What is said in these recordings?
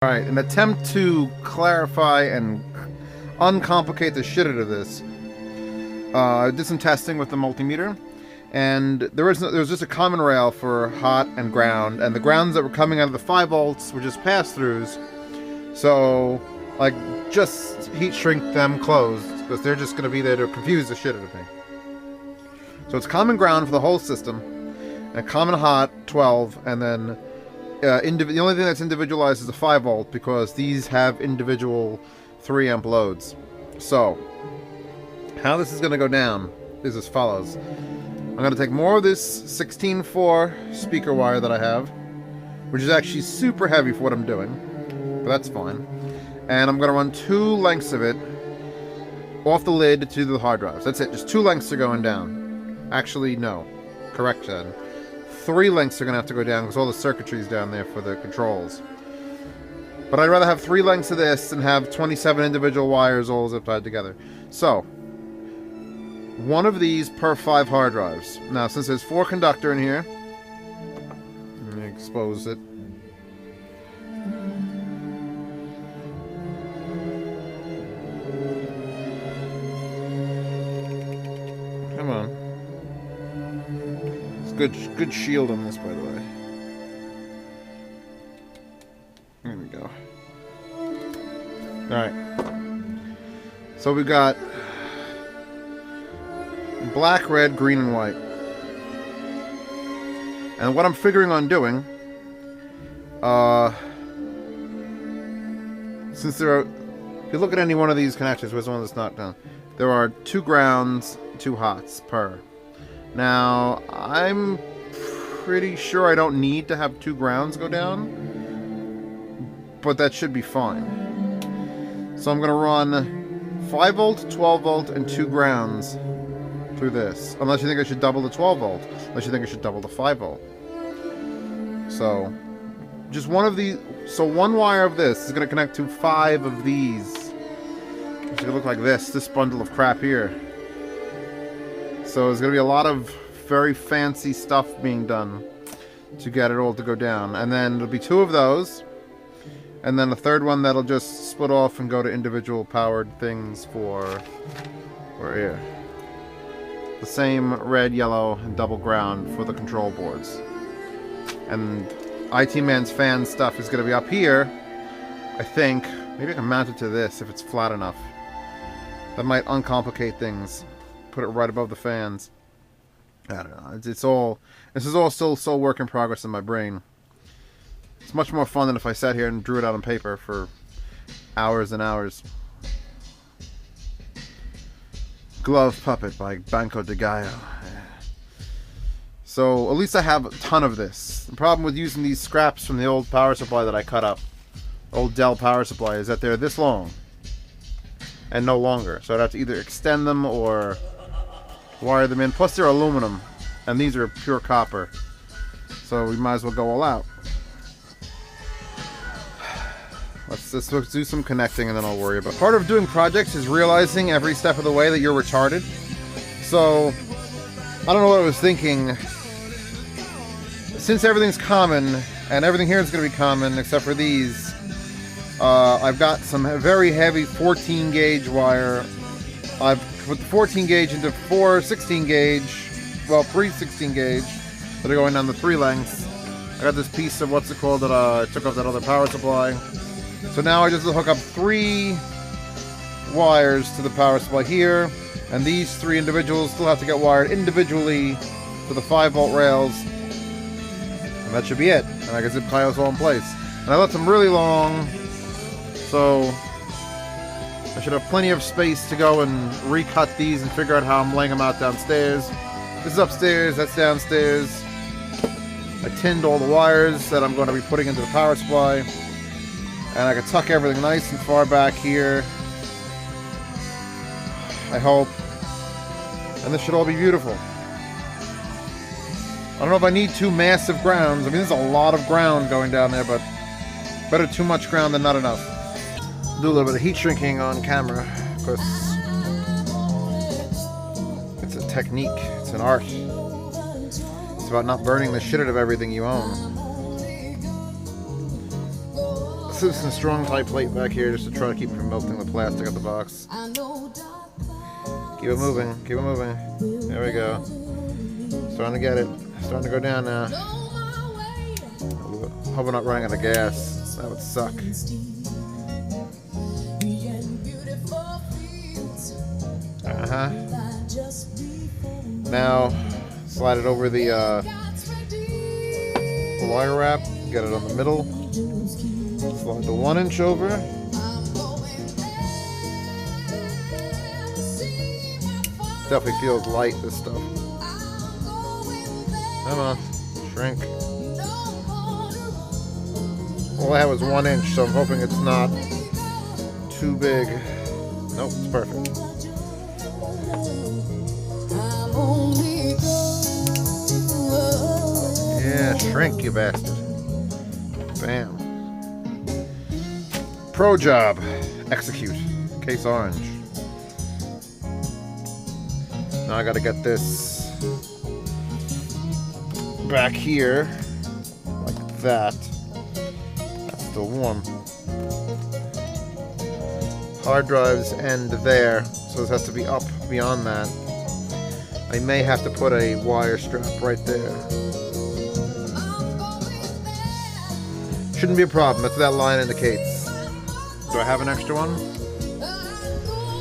Alright, an attempt to clarify and uncomplicate the shit out of this. I did some testing with the multimeter, and there was just a common rail for hot and ground, and the grounds that were coming out of the 5 volts were just pass-throughs. So, like, just heat shrink them closed, because they're just going to be there to confuse the shit out of me. So it's common ground for the whole system, and common hot, 12, and then the only thing that's individualized is the 5 volt, because these have individual 3 amp loads. So, how this is going to go down is as follows. I'm going to take more of this 16.4 speaker wire that I have, which is actually super heavy for what I'm doing, but that's fine. And I'm going to run 2 lengths of it off the lid to the hard drives. That's it, just 2 lengths are going down. Actually, no. Correction. 3 lengths are going to have to go down because all the circuitry is down there for the controls. But I'd rather have 3 lengths of this than have 27 individual wires all zip tied together. So, 1 of these per 5 hard drives. Now, since there's 4 conductor in here, let me expose it. Come on. Good shield on this, by the way. There we go. Alright. So we got black, red, green, and white. And what I'm figuring on doing, since there are, if you look at any one of these connectors, where's the one that's not done? There are 2 grounds, 2 hots per. Now, I'm pretty sure I don't need to have 2 grounds go down, but that should be fine. So I'm going to run 5 volt, 12 volt, and 2 grounds through this. Unless you think I should double the 12 volt. Unless you think I should double the 5 volt. So, just one of these. So 1 wire of this is going to connect to 5 of these. It's going to look like this bundle of crap here. So there's going to be a lot of very fancy stuff being done to get it all to go down. And then there'll be 2 of those. And then a 3rd one that'll just split off and go to individual powered things for here. The same red, yellow, and double ground for the control boards. And IT Man's fan stuff is going to be up here, I think. Maybe I can mount it to this if it's flat enough. That might uncomplicate things. Put it right above the fans. I don't know. This is all still work in progress in my brain. It's much more fun than if I sat here and drew it out on paper for hours and hours. Glove Puppet by Banco de Gallo. So, at least I have a ton of this. The problem with using these scraps from the old power supply that I cut up, old Dell power supply, is that they're this long and no longer. So I'd have to either extend them or wire them in. Plus they're aluminum, and these are pure copper. So we might as well go all out. Let's do some connecting and then I'll worry about it. Part of doing projects is realizing every step of the way that you're retarded. So, I don't know what I was thinking. Since everything's common, and everything here is going to be common except for these, I've got some very heavy 14 gauge wire. I've put the 14 gauge into 4 16 gauge, well, 3 16 gauge that are going down the 3 lengths. I got this piece of what's it called that I took off that other power supply. So now I just hook up 3 wires to the power supply here, and these 3 individuals still have to get wired individually to the 5 volt rails, and that should be it. And I can zip tie those all in place. And I left them really long, so I should have plenty of space to go and recut these and figure out how I'm laying them out downstairs. This is upstairs, that's downstairs. I tinned all the wires that I'm going to be putting into the power supply. And I can tuck everything nice and far back here. I hope. And this should all be beautiful. I don't know if I need 2 massive grounds. I mean, there's a lot of ground going down there, but better too much ground than not enough. Do a little bit of heat shrinking on camera, because it's a technique, it's an art. It's about not burning the shit out of everything you own. Loosen strong tie plate back here just to try to keep it from melting the plastic of the box. Keep it moving, keep it moving. There we go. Starting to get it. Starting to go down now. Hope we're not running out of gas. That would suck. Now, slide it over the wire wrap. Get it on the middle. Slide the 1 inch over. Definitely feels light, this stuff. Come on, shrink. All I had was 1 inch, so I'm hoping it's not too big. Nope, it's perfect. Yeah, shrink, you bastard. Bam. Pro job. Execute. Case orange. Now I gotta get this back here, like that. That's still warm. Hard drives end there, so this has to be up beyond that. I may have to put a wire strap right there. Shouldn't be a problem, that's what that line indicates. Do I have an extra one?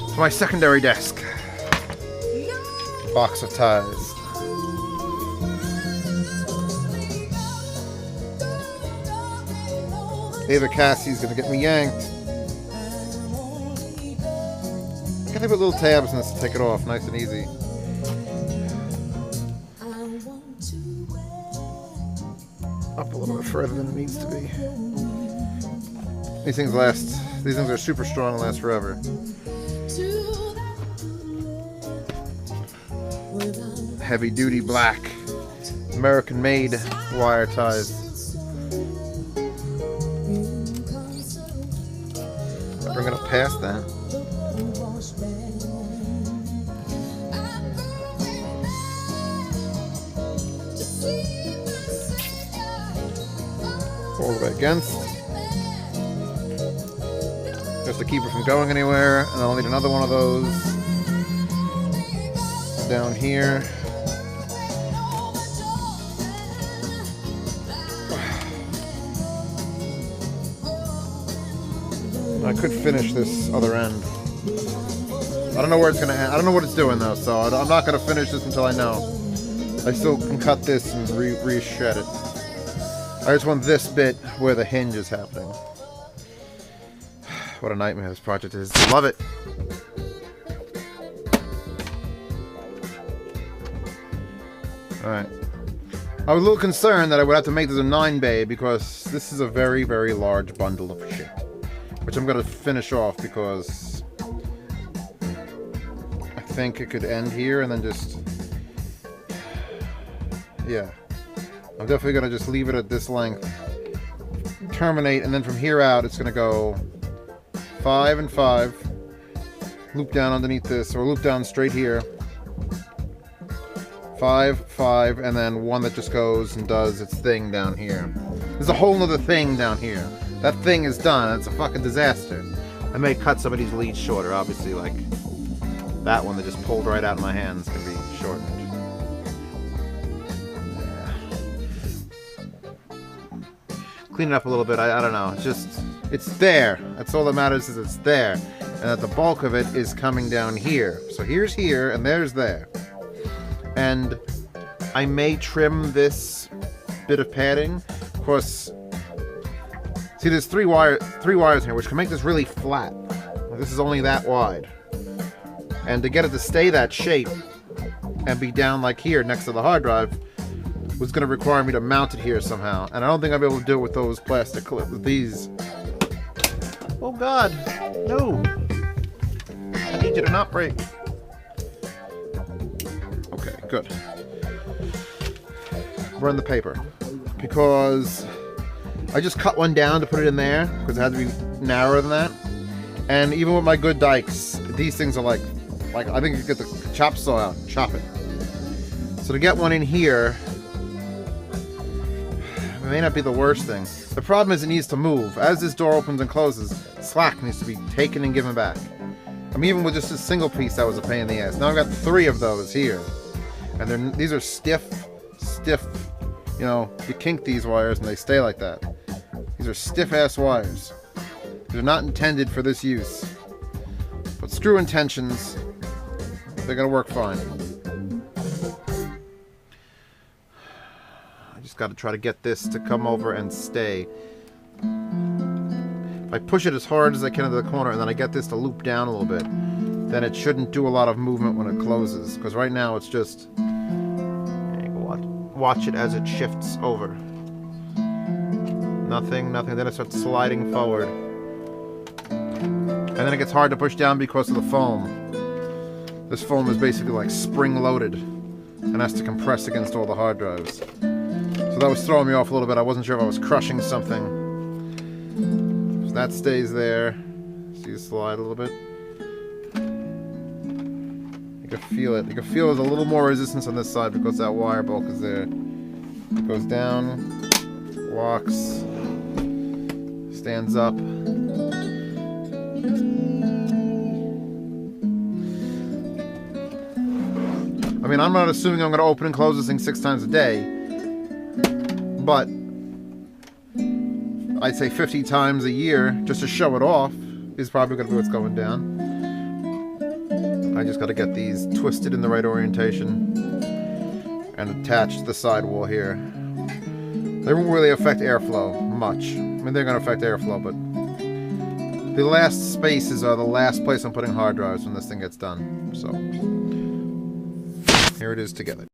It's my secondary desk. Box of ties. Ava Cassie's gonna get me yanked. Gotta put little tabs in this to take it off, nice and easy. Up a little bit further than it needs to be. These things last. These things are super strong and last forever. Heavy duty black, American made wire ties. Bring it up past that. All the way against. Just to keep it from going anywhere, and I'll need another one of those down here. I could finish this other end. I don't know where it's gonna end. I don't know what it's doing though, so I'm not gonna finish this until I know. I still can cut this and re-shred it. I just want this bit where the hinge is happening. What a nightmare this project is. Love it. Alright. I was a little concerned that I would have to make this a 9 bay because this is a very, very large bundle of shit. Which I'm going to finish off because I think it could end here and then just... Yeah. I'm definitely going to just leave it at this length. Terminate, and then from here out it's going to go 5 and 5. Loop down underneath this, or loop down straight here. 5, 5, and then one that just goes and does its thing down here. There's a whole other thing down here. That thing is done. It's a fucking disaster. I may cut some of these leads shorter, obviously, like that one that just pulled right out of my hands can be shortened. Yeah. Clean it up a little bit. I don't know. It's just, it's there. That's all that matters, is it's there. And that the bulk of it is coming down here. So here's here, and there's there. And I may trim this bit of padding. Of course, see, there's three wires here, which can make this really flat. This is only that wide. And to get it to stay that shape and be down like here next to the hard drive was going to require me to mount it here somehow. And I don't think I'll be able to do it with those plastic clips, with these. Oh God, no. I need you to not break. Okay, good. Burn the paper. Because I just cut one down to put it in there, because it had to be narrower than that. And even with my good dikes, these things are like I think you get the chop saw out and chop it. So to get one in here, may not be the worst thing. The problem is it needs to move. As this door opens and closes, slack needs to be taken and given back. I mean, even with just a single piece, that was a pain in the ass. Now I've got 3 of those here. And these are stiff, you know, you kink these wires and they stay like that. These are stiff-ass wires. They're not intended for this use. But screw intentions, they're gonna work fine. I just gotta try to get this to come over and stay. If I push it as hard as I can into the corner and then I get this to loop down a little bit, then it shouldn't do a lot of movement when it closes. Because right now it's just... Watch it as it shifts over. Nothing. Then it starts sliding forward. And then it gets hard to push down because of the foam. This foam is basically like spring-loaded and has to compress against all the hard drives. So that was throwing me off a little bit. I wasn't sure if I was crushing something. So that stays there. See it slide a little bit? You can feel it. You can feel there's a little more resistance on this side because that wire bulk is there. It goes down, walks, stands up. I mean, I'm not assuming I'm going to open and close this thing 6 times a day, but I'd say 50 times a year just to show it off is probably going to be what's going down. I just got to get these twisted in the right orientation and attached to the sidewall here. They won't really affect airflow much. I mean, they're going to affect airflow, but the last spaces are the last place I'm putting hard drives when this thing gets done. So here it is together.